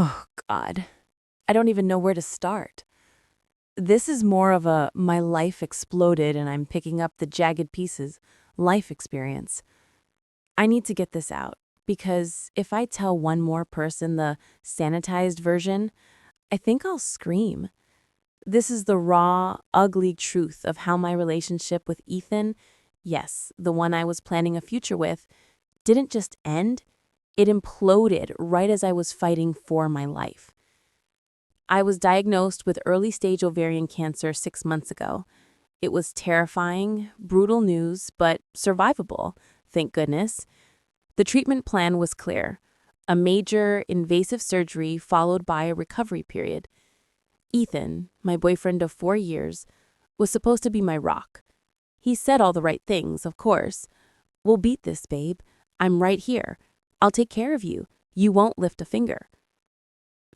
Oh, God. I don't even know where to start. This is more of a my life exploded and I'm picking up the jagged pieces life experience. I need to get this out because if I tell one more person the sanitized version, I think I'll scream. This is the raw, ugly truth of how my relationship with Ethan, yes, the one I was planning a future with, didn't just end, it imploded right as I was fighting for my life. I was diagnosed with early stage ovarian cancer 6 months ago. It was terrifying, brutal news, but survivable, thank goodness. The treatment plan was clear: a major, invasive surgery followed by a recovery period. Ethan, my boyfriend of 4 years, was supposed to be my rock. He said all the right things, of course. "We'll beat this, babe. I'm right here. I'll take care of you. You won't lift a finger."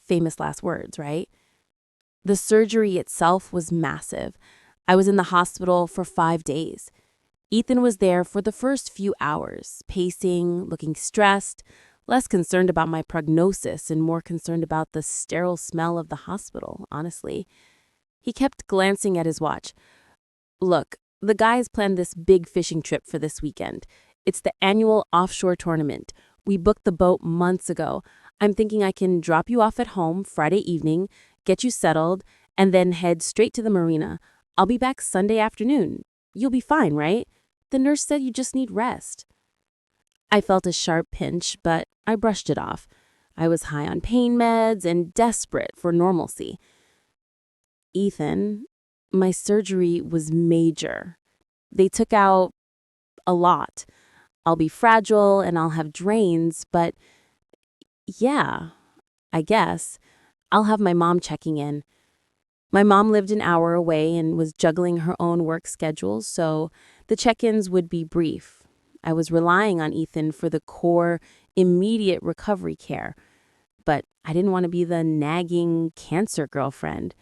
Famous last words, right? The surgery itself was massive. I was in the hospital for 5 days. Ethan was there for the first few hours, pacing, looking stressed, less concerned about my prognosis and more concerned about the sterile smell of the hospital, honestly. He kept glancing at his watch. "Look, the guys planned this big fishing trip for this weekend. It's the annual offshore tournament. We booked the boat months ago. I'm thinking I can drop you off at home Friday evening, get you settled, and then head straight to the marina. I'll be back Sunday afternoon. You'll be fine, right? The nurse said you just need rest." I felt a sharp pinch, but I brushed it off. I was high on pain meds and desperate for normalcy. "Ethan, my surgery was major. They took out a lot. I'll be fragile and I'll have drains, but yeah, I guess. I'll have my mom checking in." My mom lived an hour away and was juggling her own work schedule, so the check-ins would be brief. I was relying on Ethan for the core, immediate recovery care, but I didn't want to be the nagging cancer girlfriend.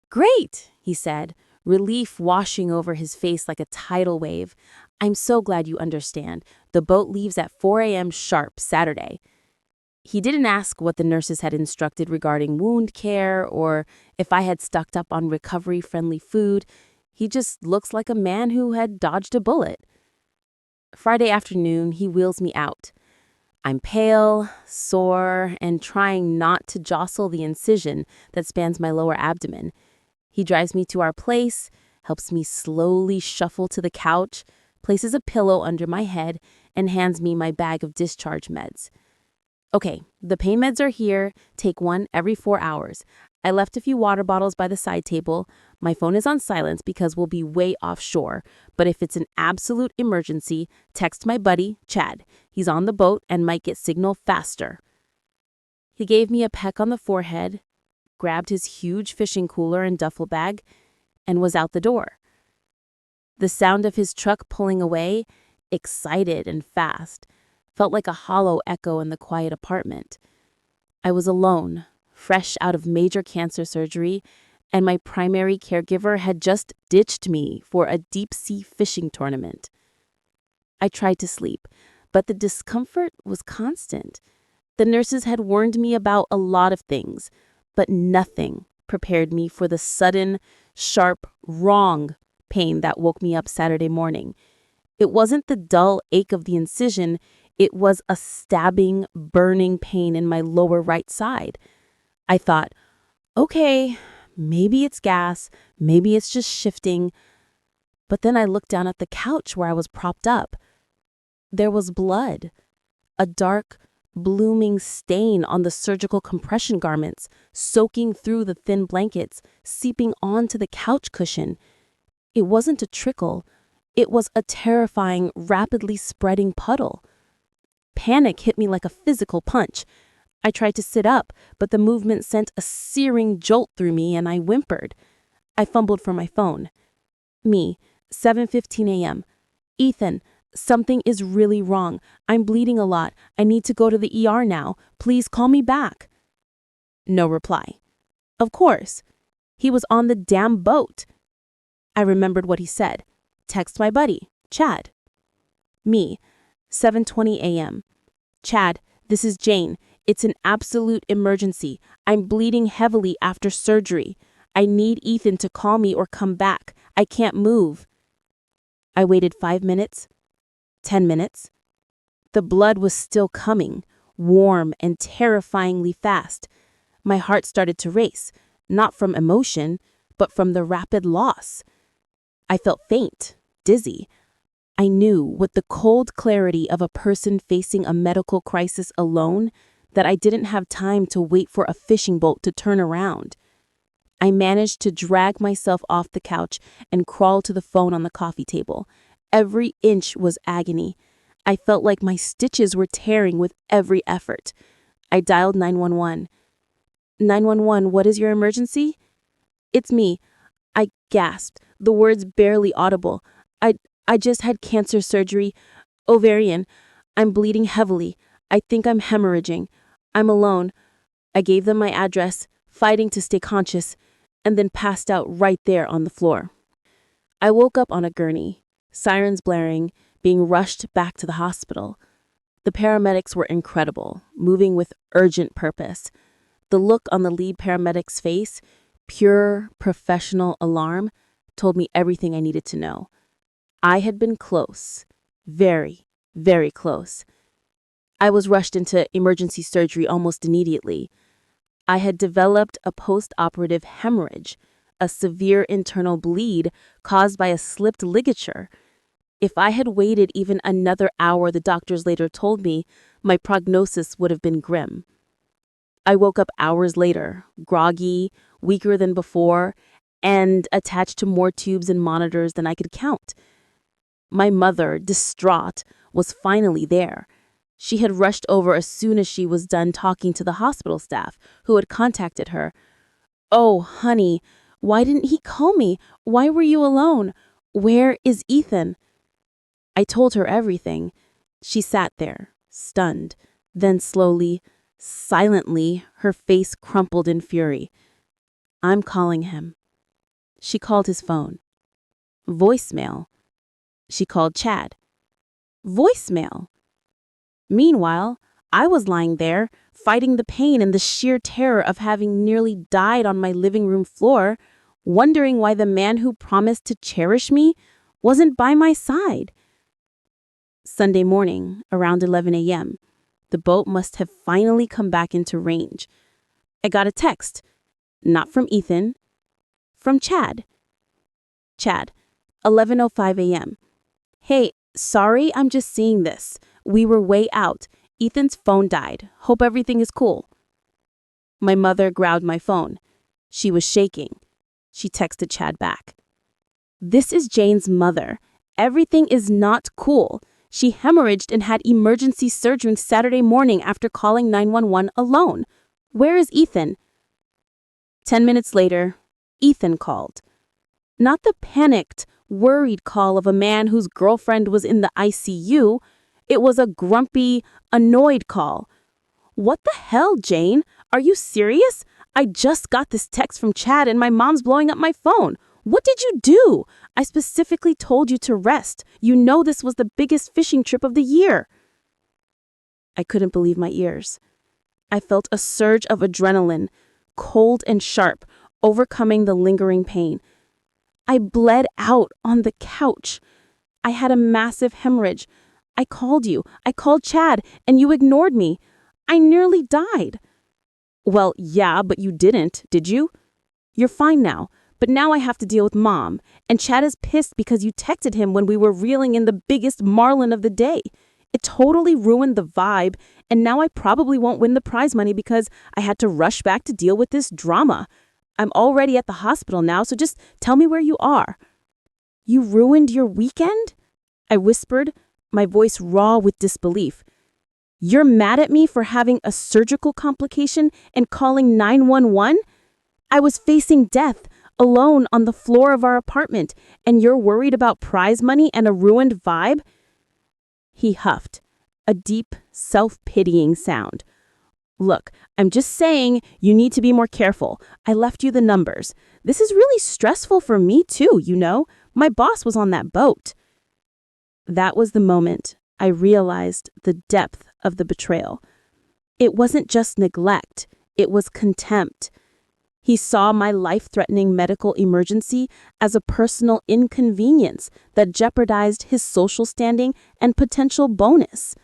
"Great," he said, relief washing over his face like a tidal wave. "I'm so glad you understand. The boat leaves at 4 a.m. sharp Saturday." He didn't ask what the nurses had instructed regarding wound care or if I had stocked up on recovery-friendly food. He just looks like a man who had dodged a bullet. Friday afternoon, he wheels me out. I'm pale, sore, and trying not to jostle the incision that spans my lower abdomen. He drives me to our place, helps me slowly shuffle to the couch, places a pillow under my head, and hands me my bag of discharge meds. "Okay, the pain meds are here. Take one every 4 hours. I left a few water bottles by the side table. My phone is on silence because we'll be way offshore. But if it's an absolute emergency, text my buddy, Chad. He's on the boat and might get signal faster." He gave me a peck on the forehead, grabbed his huge fishing cooler and duffel bag, and was out the door. The sound of his truck pulling away, excited and fast, felt like a hollow echo in the quiet apartment. I was alone, fresh out of major cancer surgery, and my primary caregiver had just ditched me for a deep-sea fishing tournament. I tried to sleep, but the discomfort was constant. The nurses had warned me about a lot of things, but nothing prepared me for the sudden, sharp, wrong pain that woke me up Saturday morning. It wasn't the dull ache of the incision. It was a stabbing, burning pain in my lower right side. I thought, okay, maybe it's gas, maybe it's just shifting. But then I looked down at the couch where I was propped up. There was blood, a dark, blooming stain on the surgical compression garments, soaking through the thin blankets, seeping onto the couch cushion. It wasn't a trickle. It was a terrifying, rapidly spreading puddle. Panic hit me like a physical punch. I tried to sit up, but the movement sent a searing jolt through me and I whimpered. I fumbled for my phone. Me, 7:15 a.m. "Ethan, something is really wrong. I'm bleeding a lot. I need to go to the ER now. Please call me back." No reply. Of course. He was on the damn boat. I remembered what he said. "Text my buddy, Chad." Me, 7:20 a.m. "Chad, this is Jane. It's an absolute emergency. I'm bleeding heavily after surgery. I need Ethan to call me or come back. I can't move. I waited 5 minutes, 10 minutes. The blood was still coming, warm and terrifyingly fast. My heart started to race, not from emotion, but from the rapid loss. I felt faint, dizzy. I knew, with the cold clarity of a person facing a medical crisis alone, that I didn't have time to wait for a fishing boat to turn around. I managed to drag myself off the couch and crawl to the phone on the coffee table. Every inch was agony. I felt like my stitches were tearing with every effort. I dialed 911. 911, what is your emergency? It's me. I gasped, the words barely audible. I just had cancer surgery, ovarian. I'm bleeding heavily. I think I'm hemorrhaging. I'm alone. I gave them my address, fighting to stay conscious, and then passed out right there on the floor. I woke up on a gurney, sirens blaring, being rushed back to the hospital. The paramedics were incredible, moving with urgent purpose. The look on the lead paramedic's face, pure professional alarm, told me everything I needed to know. I had been close, very, very close. I was rushed into emergency surgery almost immediately. I had developed a post-operative hemorrhage, a severe internal bleed caused by a slipped ligature. If I had waited even another hour, the doctors later told me, my prognosis would have been grim. I woke up hours later, groggy, weaker than before, and attached to more tubes and monitors than I could count. My mother, distraught, was finally there. She had rushed over as soon as she was done talking to the hospital staff, who had contacted her. "Oh, honey, why didn't he call me? Why were you alone? Where is Ethan?" I told her everything. She sat there, stunned, then slowly, silently, her face crumpled in fury. "I'm calling him." She called his phone. Voicemail. She called Chad. Voicemail. Meanwhile, I was lying there, fighting the pain and the sheer terror of having nearly died on my living room floor, wondering why the man who promised to cherish me wasn't by my side. Sunday morning, around 11 a.m., the boat must have finally come back into range. I got a text, not from Ethan, from Chad. Chad, 11:05 a.m. "Hey, sorry, I'm just seeing this. We were way out. Ethan's phone died. Hope everything is cool." My mother grabbed my phone. She was shaking. She texted Chad back. "This is Jane's mother. Everything is not cool. She hemorrhaged and had emergency surgery Saturday morning after calling 911 alone. Where is Ethan?" 10 minutes later, Ethan called. Not the panicked, worried call of a man whose girlfriend was in the ICU. It was a grumpy, annoyed call. "What the hell, Jane? Are you serious? I just got this text from Chad and my mom's blowing up my phone. What did you do? I specifically told you to rest. You know this was the biggest fishing trip of the year." I couldn't believe my ears. I felt a surge of adrenaline, cold and sharp, overcoming the lingering pain. I bled out on the couch. I had a massive hemorrhage. I called you. I called Chad, and you ignored me. I nearly died. "Well, yeah, but you didn't, did you? You're fine now, but now I have to deal with Mom, and Chad is pissed because you texted him when we were reeling in the biggest marlin of the day. It totally ruined the vibe, and now I probably won't win the prize money because I had to rush back to deal with this drama. I'm already at the hospital now, so just tell me where you are." "You ruined your weekend?" I whispered, my voice raw with disbelief. "You're mad at me for having a surgical complication and calling 911? I was facing death, alone on the floor of our apartment, and you're worried about prize money and a ruined vibe?" He huffed, a deep, self-pitying sound. "Look, I'm just saying you need to be more careful. I left you the numbers. This is really stressful for me too, you know. My boss was on that boat." That was the moment I realized the depth of the betrayal. It wasn't just neglect, it was contempt. He saw my life-threatening medical emergency as a personal inconvenience that jeopardized his social standing and potential bonus.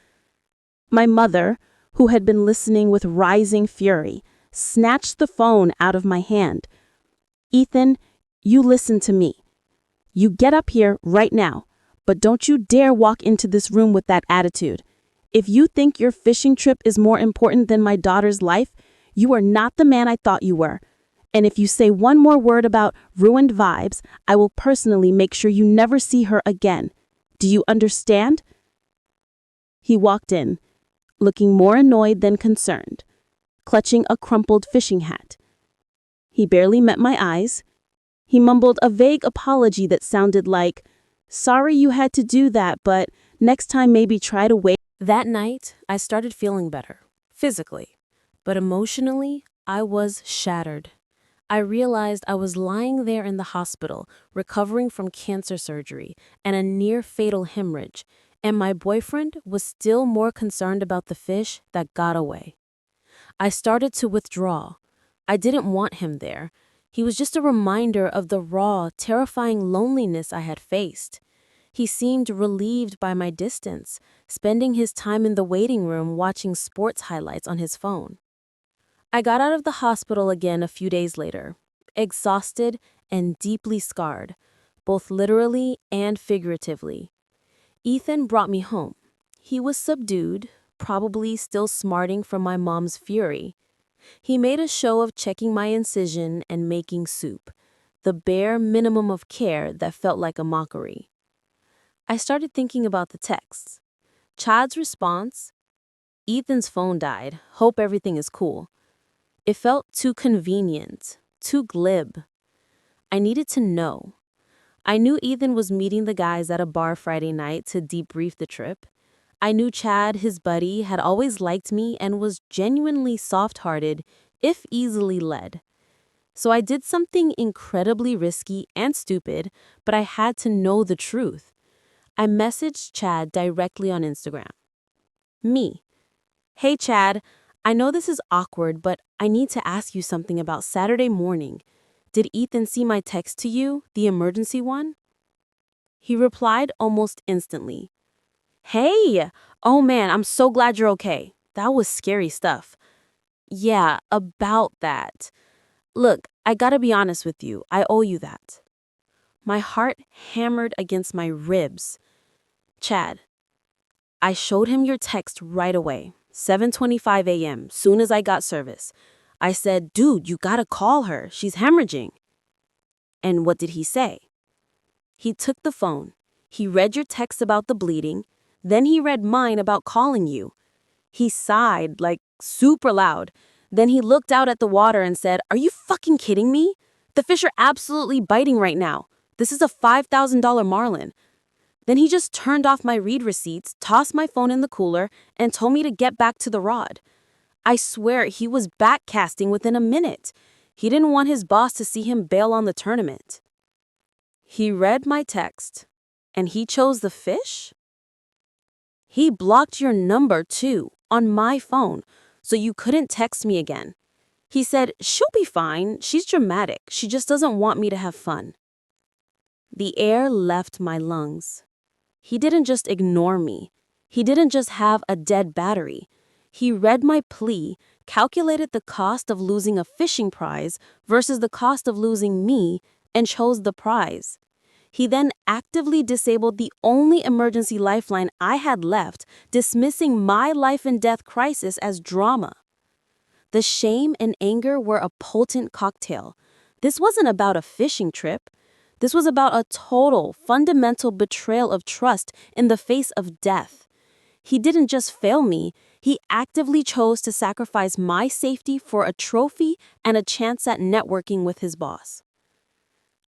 My mother, who had been listening with rising fury, snatched the phone out of my hand. "Ethan, you listen to me. You get up here right now, but don't you dare walk into this room with that attitude. If you think your fishing trip is more important than my daughter's life, you are not the man I thought you were. And if you say one more word about ruined vibes, I will personally make sure you never see her again. Do you understand?" He walked in, looking more annoyed than concerned, clutching a crumpled fishing hat. He barely met my eyes. He mumbled a vague apology that sounded like, "Sorry you had to do that, but next time maybe try to wait." That night, I started feeling better, physically, but emotionally, I was shattered. I realized I was lying there in the hospital, recovering from cancer surgery and a near-fatal hemorrhage, and my boyfriend was still more concerned about the fish that got away. I started to withdraw. I didn't want him there. He was just a reminder of the raw, terrifying loneliness I had faced. He seemed relieved by my distance, spending his time in the waiting room watching sports highlights on his phone. I got out of the hospital again a few days later, exhausted and deeply scarred, both literally and figuratively. Ethan brought me home. He was subdued, probably still smarting from my mom's fury. He made a show of checking my incision and making soup, the bare minimum of care that felt like a mockery. I started thinking about the texts. Chad's response, "Ethan's phone died. Hope everything is cool." It felt too convenient, too glib. I needed to know. I knew Ethan was meeting the guys at a bar Friday night to debrief the trip. I knew Chad, his buddy, had always liked me and was genuinely soft-hearted, if easily led. So I did something incredibly risky and stupid, but I had to know the truth. I messaged Chad directly on Instagram. Me. "Hey Chad, I know this is awkward, but I need to ask you something about Saturday morning. Did Ethan see my text to you, the emergency one?" He replied almost instantly. "Hey! Oh man, I'm so glad you're okay. That was scary stuff." "Yeah, about that. Look, I gotta be honest with you. I owe you that." My heart hammered against my ribs. "Chad, I showed him your text right away, 7:25 a.m., soon as I got service. I said, 'Dude, you gotta call her. She's hemorrhaging.'" And what did he say? He took the phone. He read your text about the bleeding. Then he read mine about calling you. He sighed, like super loud. Then he looked out at the water and said, "Are you fucking kidding me? The fish are absolutely biting right now. This is a $5,000 marlin." Then he just turned off my read receipts, tossed my phone in the cooler, and told me to get back to the rod. I swear he was backcasting within a minute. He didn't want his boss to see him bail on the tournament. He read my text, and he chose the fish? He blocked your number too, on my phone, so you couldn't text me again. He said, "She'll be fine. She's dramatic. She just doesn't want me to have fun." The air left my lungs. He didn't just ignore me. He didn't just have a dead battery. He read my plea, calculated the cost of losing a fishing prize versus the cost of losing me, and chose the prize. He then actively disabled the only emergency lifeline I had left, dismissing my life and death crisis as drama. The shame and anger were a potent cocktail. This wasn't about a fishing trip. This was about a total, fundamental betrayal of trust in the face of death. He didn't just fail me, he actively chose to sacrifice my safety for a trophy and a chance at networking with his boss.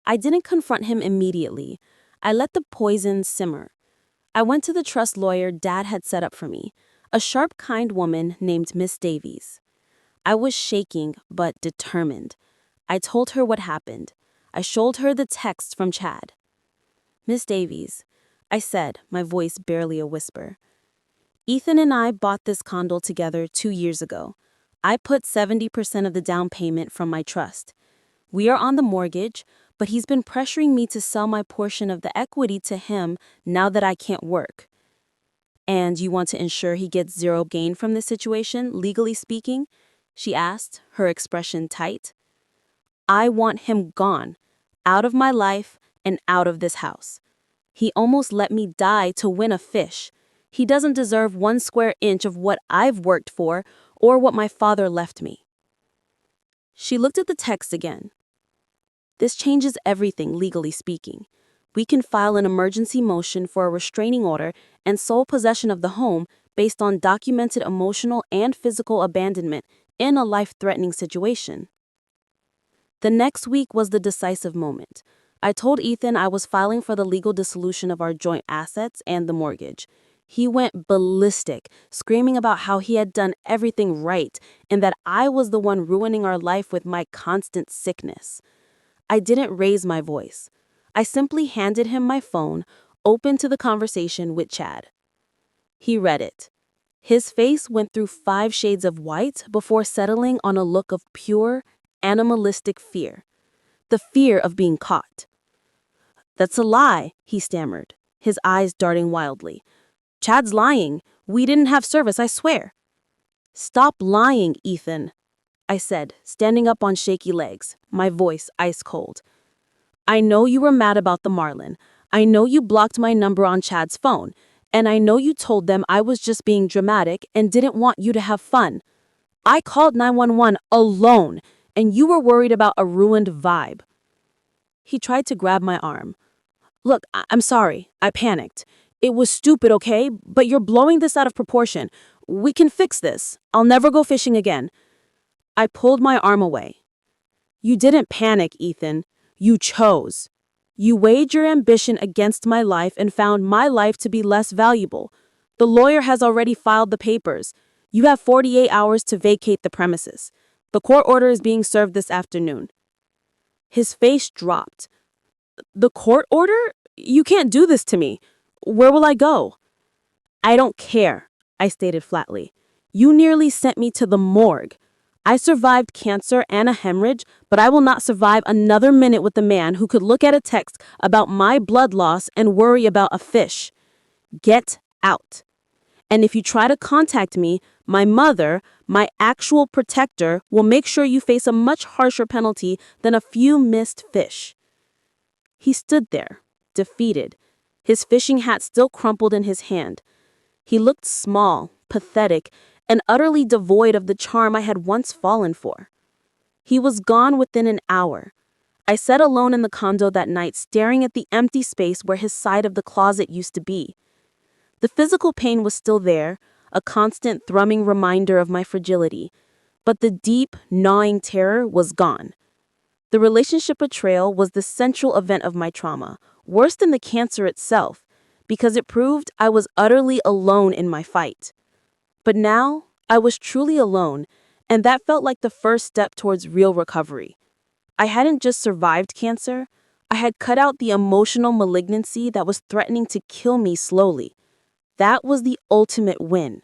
I didn't confront him immediately. I let the poison simmer. I went to the trust lawyer Dad had set up for me, a sharp, kind woman named Miss Davies. I was shaking, but determined. I told her what happened. I showed her the text from Chad. "Miss Davies," I said, my voice barely a whisper, Ethan and I bought this condo together 2 years ago. I put 70% of the down payment from my trust. We are on the mortgage, but he's been pressuring me to sell my portion of the equity to him now that I can't work. And you want to ensure he gets zero gain from this situation, legally speaking? She asked, her expression tight. I want him gone, out of my life and out of this house. He almost let me die to win a fish. He doesn't deserve 1 square inch of what I've worked for or what my father left me. She looked at the text again. This changes everything, legally speaking. We can file an emergency motion for a restraining order and sole possession of the home based on documented emotional and physical abandonment in a life-threatening situation. The next week was the decisive moment. I told Ethan I was filing for the legal dissolution of our joint assets and the mortgage. He went ballistic, screaming about how he had done everything right and that I was the one ruining our life with my constant sickness. I didn't raise my voice. I simply handed him my phone, open to the conversation with Chad. He read it. His face went through 5 shades of white before settling on a look of pure, animalistic fear. The fear of being caught. That's a lie, he stammered, his eyes darting wildly. Chad's lying. We didn't have service, I swear. Stop lying, Ethan, I said, standing up on shaky legs, my voice ice cold. I know you were mad about the Marlin. I know you blocked my number on Chad's phone. And I know you told them I was just being dramatic and didn't want you to have fun. I called 911 alone, and you were worried about a ruined vibe. He tried to grab my arm. Look, I'm sorry. I panicked. It was stupid, okay? But you're blowing this out of proportion. We can fix this. I'll never go fishing again. I pulled my arm away. You didn't panic, Ethan. You chose. You weighed your ambition against my life and found my life to be less valuable. The lawyer has already filed the papers. You have 48 hours to vacate the premises. The court order is being served this afternoon. His face dropped. The court order? You can't do this to me. Where will I go? I don't care, I stated flatly. You nearly sent me to the morgue. I survived cancer and a hemorrhage, but I will not survive another minute with a man who could look at a text about my blood loss and worry about a fish. Get out. And if you try to contact me, my mother, my actual protector, will make sure you face a much harsher penalty than a few missed fish. He stood there, defeated, his fishing hat still crumpled in his hand. He looked small, pathetic, and utterly devoid of the charm I had once fallen for. He was gone within an hour. I sat alone in the condo that night, staring at the empty space where his side of the closet used to be. The physical pain was still there, a constant thrumming reminder of my fragility, but the deep, gnawing terror was gone. The relationship betrayal was the central event of my trauma, worse than the cancer itself, because it proved I was utterly alone in my fight. But now, I was truly alone, and that felt like the first step towards real recovery. I hadn't just survived cancer, I had cut out the emotional malignancy that was threatening to kill me slowly. That was the ultimate win.